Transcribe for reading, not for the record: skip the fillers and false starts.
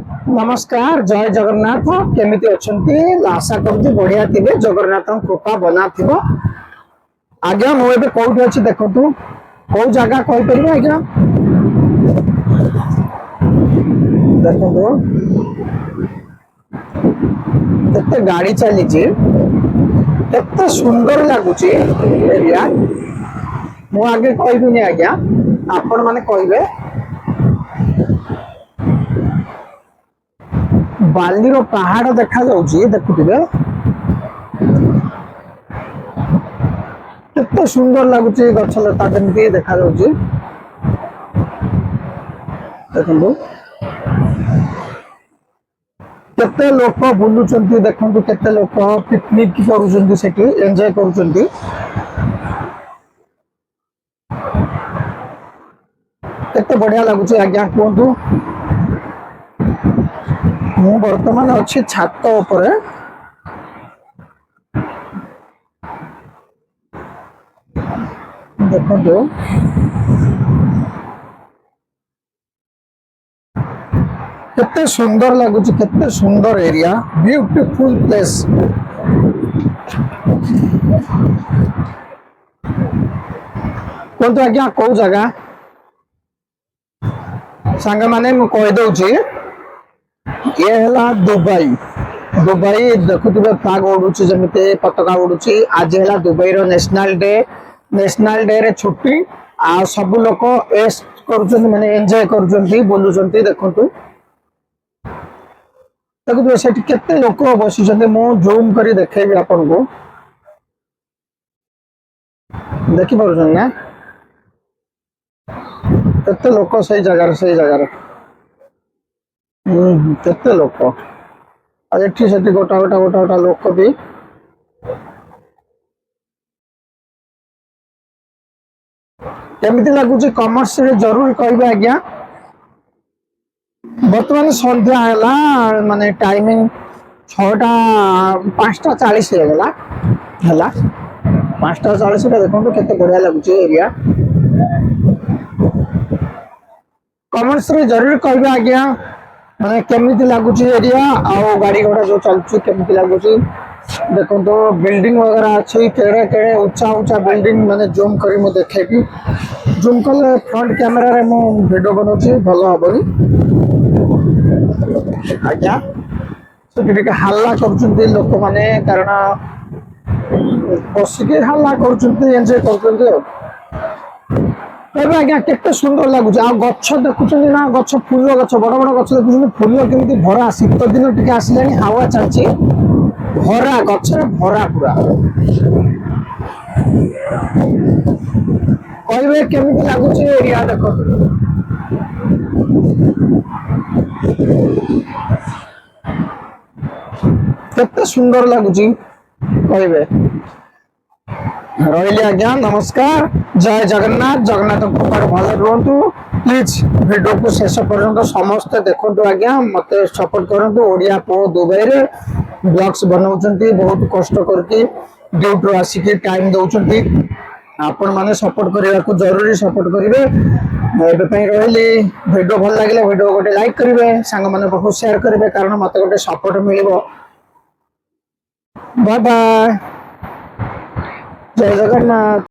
नमस्कार जय जगन्नाथ केमिति अछंती आशा करूँ बढ़िया थे जगन्नाथ कृपा बना थी आज्ञा मुझे कौटी अच्छी देखु कौ जगह कहीपर आज्ञा देखो केते गाड़ी चली केते सुंदर लगुच एरिया मु आगे कहबिनी आज्ञा आपण माने कहबे बालीर पहाड़ देखा जाउची देखुथिबे केते सुंदर लगुची गछ लता जेमती देखा जाउची देखंतु केते लोक बुलुचंती देखंतु केते लोक पिकनिक करूचंती सेठी एन्जॉय करूचंती केते बढ़िया लगुची आज्ञा कहतु मु वर्तमान अच्छी छात ऊपर देखो केते सुंदर लगुच केते सुंदर एरिया ब्यूटीफुल प्लेस कहतु आज्ञा कौ जगह सांग माने मु कह दउची ये हला दुबई दुबई देखुथिबे फ्लैग उडुची जमिते पताका उडुची आज हला दुबई रो नेशनल डे रे छुट्टी आ सब लोक एस करूचंती माने एन्जॉय करूचंती बोलुचंती देखंतु देखो सेठी केते लोक बसिचंती मु जूम करी देखेबी आपन को देखि पारुछन ना केते लोक सही जगह केते लोक एठी सेठी गोटा लोक भी केमिति लागुची कॉमर्स रे जरूर कहबे आज्ञा बर्तमान संध्या हैला माने टाइमिंग 5:40 हेगला हैला 5:40 रे देखो केते बढ़िया लागुची एरिया कमेंट्स रे जरूर कहबे आज्ञा माने केमिति लागुची एरिया आ गाड़ी घोड़ा जो चलची केमिति लागुची देखो तो बिल्डिंग वगैरह अच्छी केड़े केड़े ऊंचा बिल्डिंग माने जूम करी मु देखेबी जूम कले फ्रंट कैमरा रे मु वीडियो बनौची भलो हबनी आज्ञा से हल्ला कर लोक माने कारण बसिके हल्ला कर एंजॉय कर आज्ञा केते सुंदर लगुच आ गछ देखुछन ना गछ फूल गछ बड़ बड़ गछ देखुछन फूल केमिति भरा शीत दिन टिके आसिलानी हावा चलची भरा गछ भरा पूरा कहबे केमिति लागुच एरिया देखो केते सुंदर लगुची कहबे रही आज्ञा नमस्कार जय जगन्नाथ जगन्नाथ कृपा भले रुहतु प्लीज वीडियो को शेष पर्यंत समस्ते देखु आज्ञा मत सपोर्ट करूँ ओडिया पो दुबई रे ब्लॉग्स बनाउछंती बहुत कष्ट करके ड्यूटी आसिक टाइम दउछंती आपण माने सपोर्ट करने को जरूरी सपोर्ट करेंगे रही वीडियो भल लगे वीडियो गोटे लाइक करेंगे सांग मान पाखु शेयर करेंगे कारण मत गोटे सपोर्ट मिल बाय बाय जय जगन्नाथ।